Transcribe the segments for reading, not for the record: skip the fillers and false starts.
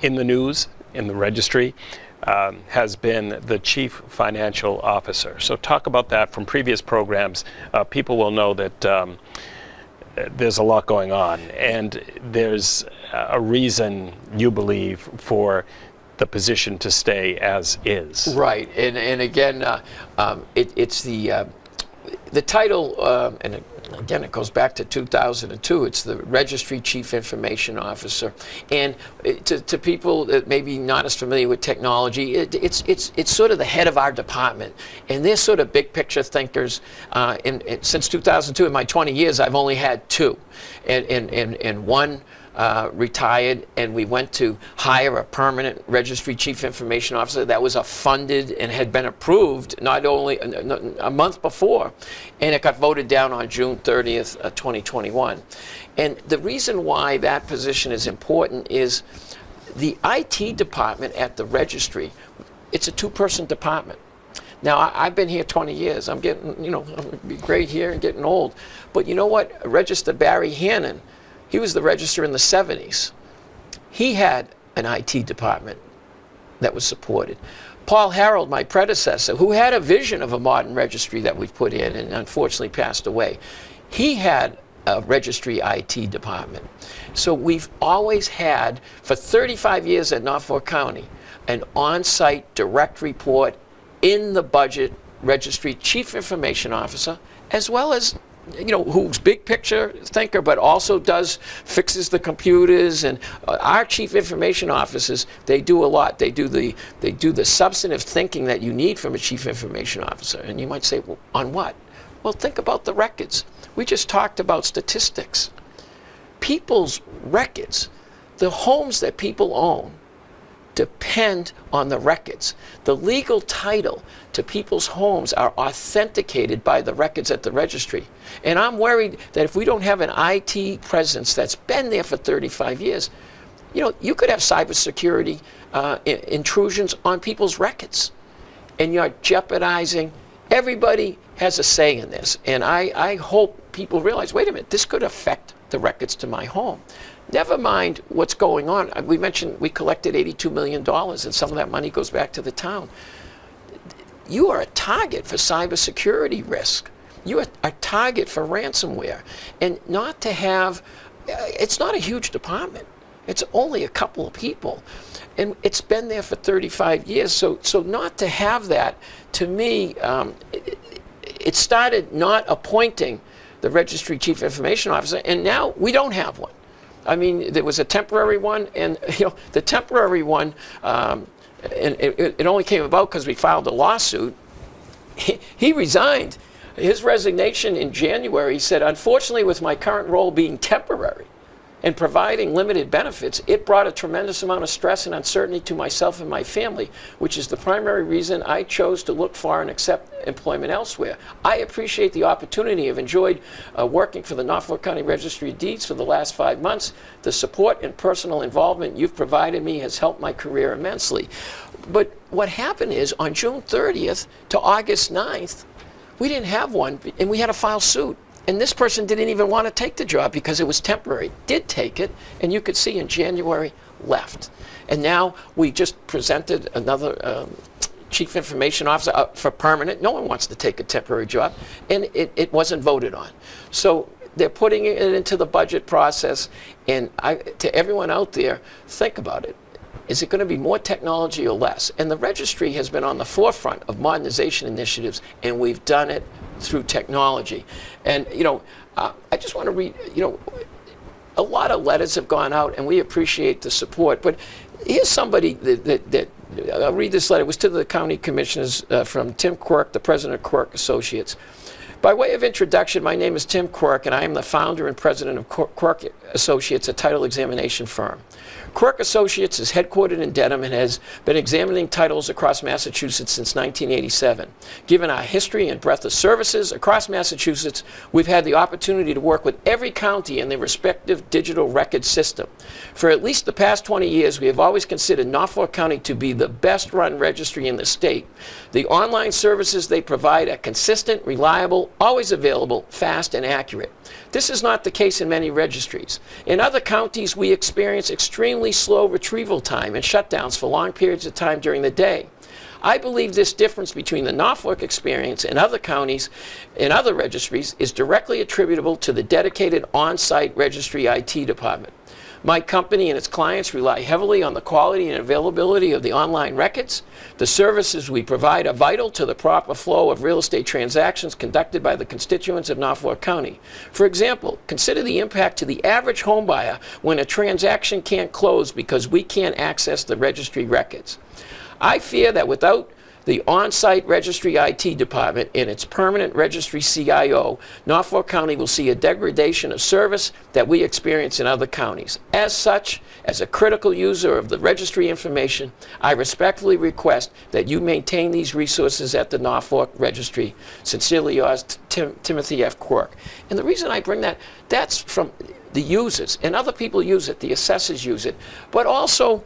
in the news, in the registry, has been the chief financial officer. So talk about that from previous programs. People will know that there's a lot going on, and there's a reason, you believe, for the position to stay as is. Right, and again, it's the title, and again, it goes back to 2002. It's the Registry Chief Information Officer, and to people that may be not as familiar with technology, it's sort of the head of our department, and they're sort of big picture thinkers. Since 2002, in my 20 years, I've only had two, and one retired, and we went to hire a permanent Registry Chief Information Officer that was funded and had been approved not only a month before, and it got voted down on June 30th, 2021. And the reason why that position is important is the IT department at the registry, it's a two-person department. Now, I've been here 20 years. I'm getting, I'm gray here and getting old. But you know what? Register Barry Hannon, he was the register in the 70s. He had an IT department that was supported. Paul Harold, my predecessor, who had a vision of a modern registry that we've put in and unfortunately passed away, he had a registry IT department. So we've always had, for 35 years at Norfolk County, an on-site direct report in the budget registry chief information officer, as well as who's big picture thinker, but also fixes the computers. And our chief information officers, they do a lot. They do the substantive thinking that you need from a chief information officer. And you might say, well, on what? Well, think about the records. We just talked about statistics. People's records, the homes that people own, depend on the records. The legal title to people's homes are authenticated by the records at the registry. And I'm worried that if we don't have an IT presence that's been there for 35 years, you could have cybersecurity intrusions on people's records. And you're jeopardizing, everybody has a say in this. And I hope people realize, wait a minute, this could affect the records to my home. Never mind what's going on. We mentioned we collected $82 million, and some of that money goes back to the town. You are a target for cybersecurity risk. You are a target for ransomware. And not to have, it's not a huge department. It's only a couple of people. And it's been there for 35 years. So not to have that, to me, it started not appointing the Registry Chief Information Officer, and now we don't have one. I mean, there was a temporary one, and the temporary one, and it only came about because we filed a lawsuit. He resigned. His resignation in January, he said, unfortunately, with my current role being temporary and providing limited benefits, it brought a tremendous amount of stress and uncertainty to myself and my family, which is the primary reason I chose to look for and accept employment elsewhere. I appreciate the opportunity. I've enjoyed working for the Norfolk County Registry of Deeds for the last 5 months. The support and personal involvement you've provided me has helped my career immensely. But what happened is, on June 30th to August 9th, we didn't have one, and we had to file suit. And this person didn't even want to take the job because it was temporary. Did take it, and you could see in January, left. And now we just presented another chief information officer for permanent. No one wants to take a temporary job, and it wasn't voted on. So they're putting it into the budget process, and to everyone out there, think about it. Is it going to be more technology or less? And the registry has been on the forefront of modernization initiatives, and we've done it through technology. And I just want to read, a lot of letters have gone out, and we appreciate the support. But here's somebody that I'll read this letter. It was to the county commissioners from Tim Quirk, the president of Quirk Associates. By way of introduction, my name is Tim Quirk, and I am the founder and president of Quirk Associates, a title examination firm. Quirk Associates is headquartered in Dedham and has been examining titles across Massachusetts since 1987. Given our history and breadth of services across Massachusetts, we've had the opportunity to work with every county in their respective digital record system. For at least the past 20 years, we have always considered Norfolk County to be the best-run registry in the state. The online services they provide are consistent, reliable, always available, fast, and accurate. This is not the case in many registries. In other counties, we experience extremely slow retrieval time and shutdowns for long periods of time during the day. I believe this difference between the Norfolk experience and other counties and other registries is directly attributable to the dedicated on-site registry IT department. My company and its clients rely heavily on the quality and availability of the online records. The services we provide are vital to the proper flow of real estate transactions conducted by the constituents of Norfolk County. For example, consider the impact to the average home buyer when a transaction can't close because we can't access the registry records. I fear that without the on-site registry IT department and its permanent registry CIO, Norfolk County will see a degradation of service that we experience in other counties. As such, as a critical user of the registry information, I respectfully request that you maintain these resources at the Norfolk Registry. Sincerely yours, Timothy F. Quirk. And the reason I bring that, that's from the users, and other people use it, the assessors use it, but also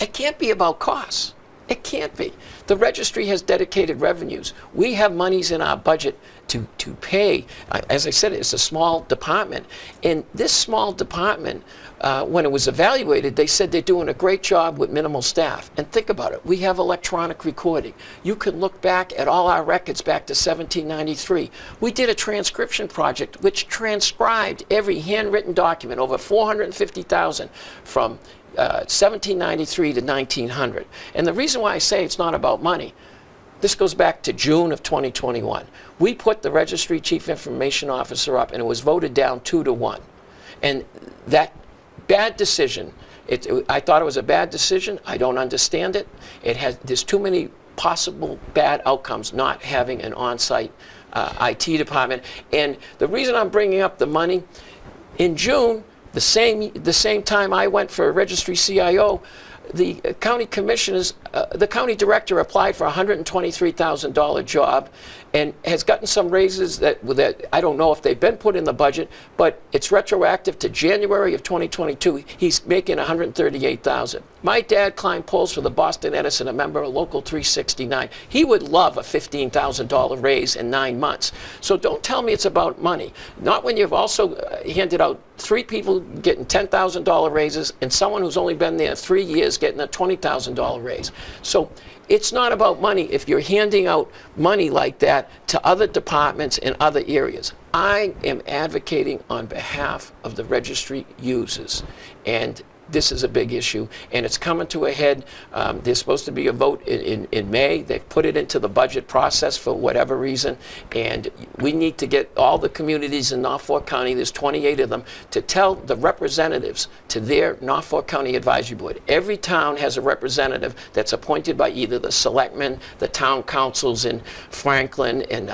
it can't be about costs. It can't be. The registry has dedicated revenues. We have monies in our budget to pay. As I said, it's a small department. And this small department, when it was evaluated, they said they're doing a great job with minimal staff. And think about it. We have electronic recording. You can look back at all our records back to 1793. We did a transcription project which transcribed every handwritten document, over 450,000, from 1793 to 1900. And the reason why I say it's not about money, this goes back to June of 2021. We put the Registry Chief Information Officer up, and it was voted down 2-1. And that bad decision, I thought it was a bad decision. I don't understand it. There's too many possible bad outcomes not having an on-site IT department. And the reason I'm bringing up the money, in June, the same time I went for a registry CIO, the county commissioners, the county director applied for a $123,000 job and has gotten some raises that I don't know if they've been put in the budget, but it's retroactive to January of 2022. He's making $138,000. My dad climbed poles for the Boston Edison, a member of Local 369. He would love a $15,000 raise in 9 months. So don't tell me it's about money. Not when you've also handed out 3 people getting $10,000 raises and someone who's only been there 3 years getting a $20,000 raise. So it's not about money if you're handing out money like that to other departments in other areas. I am advocating on behalf of the registry users, and this is a big issue, and it's coming to a head. There's supposed to be a vote in May. They've put it into the budget process for whatever reason, and we need to get all the communities in Norfolk County, there's 28 of them, to tell the representatives to their Norfolk County Advisory Board. Every town has a representative that's appointed by either the selectmen, the town councils in Franklin and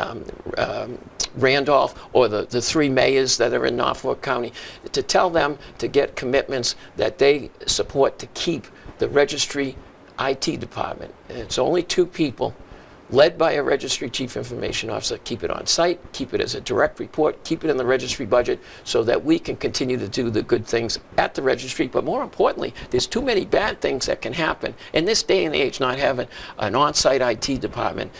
Randolph, or the 3 mayors that are in Norfolk County, to tell them to get commitments that they support to keep the registry IT department. And it's only 2 people, led by a registry chief information officer. Keep it on site, keep it as a direct report, keep it in the registry budget so that we can continue to do the good things at the registry. But more importantly, there's too many bad things that can happen. In this day and age, not having an on-site IT department,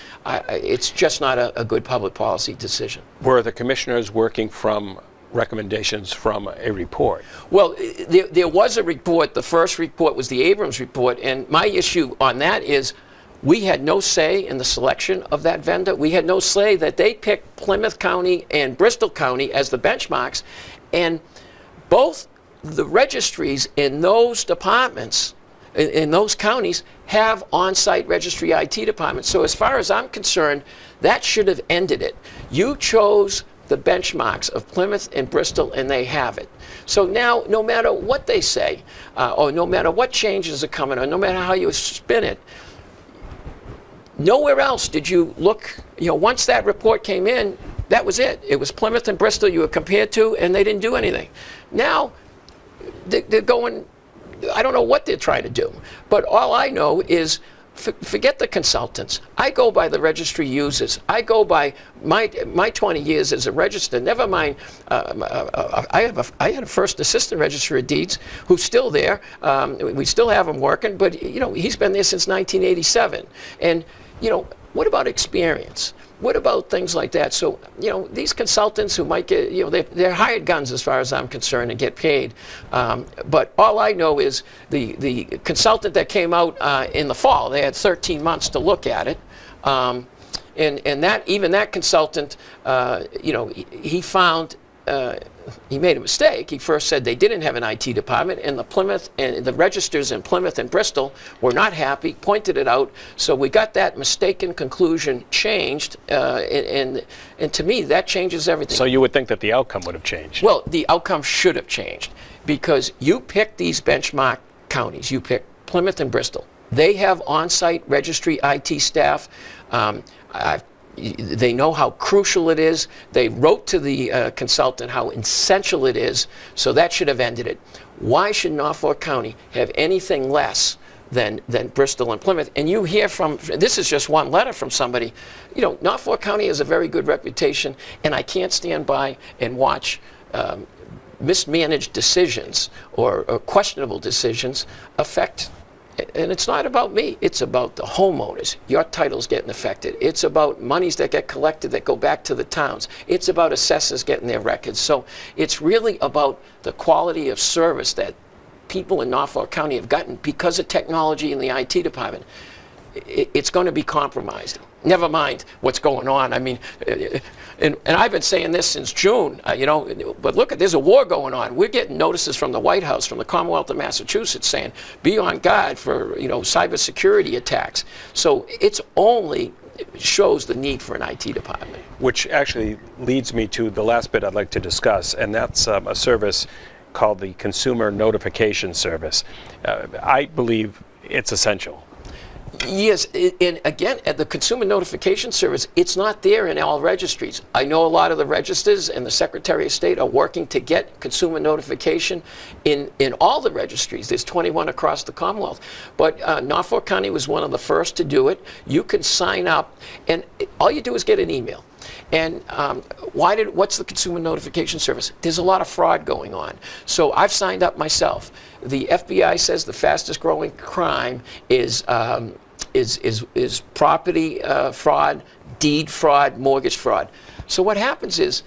it's just not a good public policy decision. Were the commissioners working from recommendations from a report? Well, there was a report. The first report was the Abrams report, and my issue on that is we had no say in the selection of that vendor. We had no say that they picked Plymouth County and Bristol County as the benchmarks, and both the registries in those departments, in those counties, have on-site registry IT departments. So as far as I'm concerned, that should have ended it. You chose the benchmarks of Plymouth and Bristol, and they have it. So now, no matter what they say, or no matter what changes are coming, or no matter how you spin it, nowhere else did you look. Once that report came in, that was it. It was Plymouth and Bristol you were compared to, and they didn't do anything. Now, they're going, I don't know what they're trying to do, but all I know is forget the consultants. I go by the registry users. I go by my 20 years as a register. Never mind, I had a first assistant registrar of deeds who's still there. We still have him working, but he's been there since 1987. And what about experience? What about things like that? So, these consultants who might get, they're hired guns as far as I'm concerned and get paid. But all I know is the consultant that came out in the fall, they had 13 months to look at it. And that consultant, he found, he made a mistake. He first said they didn't have an IT department, and the registers in Plymouth and Bristol were not happy, pointed it out. So we got that mistaken conclusion changed, and to me, that changes everything. So you would think that the outcome would have changed? Well, the outcome should have changed, because you pick these benchmark counties. You pick Plymouth and Bristol. They have on-site registry IT staff. They know how crucial it is. They wrote to the consultant how essential it is, so that should have ended it. Why should Norfolk County have anything less than Bristol and Plymouth? And you hear from, this is just one letter from somebody, Norfolk County has a very good reputation, and I can't stand by and watch mismanaged decisions or questionable decisions affect. And it's not about me. It's about the homeowners. Your title's getting affected. It's about monies that get collected that go back to the towns. It's about assessors getting their records. So it's really about the quality of service that people in Norfolk County have gotten because of technology in the IT department. It's going to be compromised. Never mind what's going on. I mean, and I've been saying this since June, but look, there's a war going on. We're getting notices from the White House, from the Commonwealth of Massachusetts saying, be on guard for, cybersecurity attacks. So it's only shows the need for an IT department. Which actually leads me to the last bit I'd like to discuss, and that's a service called the Consumer Notification Service. I believe it's essential. Yes, and again, at the Consumer Notification Service, it's not there in all registries. I know a lot of the registers and the Secretary of State are working to get consumer notification in all the registries. There's 21 across the Commonwealth. But Norfolk County was one of the first to do it. You can sign up, and all you do is get an email. And what's the Consumer Notification Service? There's a lot of fraud going on. So I've signed up myself. The FBI says the fastest growing crime is property fraud, deed fraud, mortgage fraud. So what happens is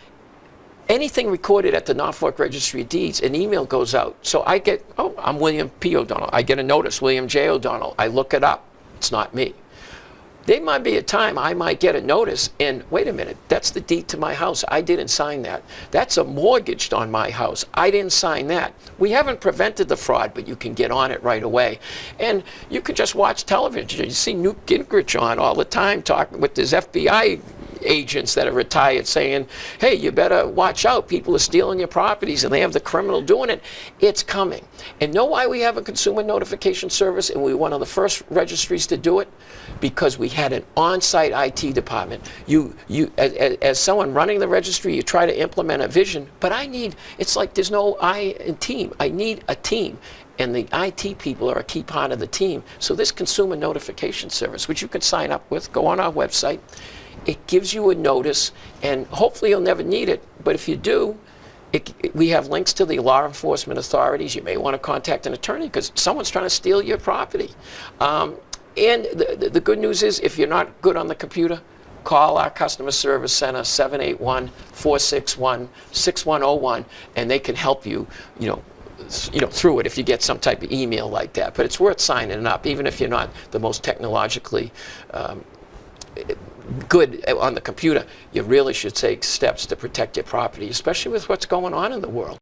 anything recorded at the Norfolk Registry of Deeds, an email goes out. So I get, I'm William P. O'Donnell. I get a notice, William J. O'Donnell. I look it up. It's not me. There might be a time I might get a notice and, wait a minute, that's the deed to my house. I didn't sign that. That's a mortgage on my house. I didn't sign that. We haven't prevented the fraud, but you can get on it right away. And you can just watch television. You see Newt Gingrich on all the time talking with his FBI agents that are retired saying, hey, you better watch out. People are stealing your properties, and they have the criminal doing it. It's coming. And know why we have a consumer notification service, and we were one of the first registries to do it? Because we had an on-site IT department. As someone running the registry, you try to implement a vision, but it's like there's no I in team. I need a team. And the IT people are a key part of the team. So this consumer notification service, which you can sign up with, go on our website, it gives you a notice, and hopefully you'll never need it, but if you do, we have links to the law enforcement authorities. You may want to contact an attorney because someone's trying to steal your property. And the good news is, if you're not good on the computer, call our customer service center, 781-461-6101, and they can help you, through it if you get some type of email like that. But it's worth signing up, even if you're not the most technologically good on the computer. You really should take steps to protect your property, especially with what's going on in the world.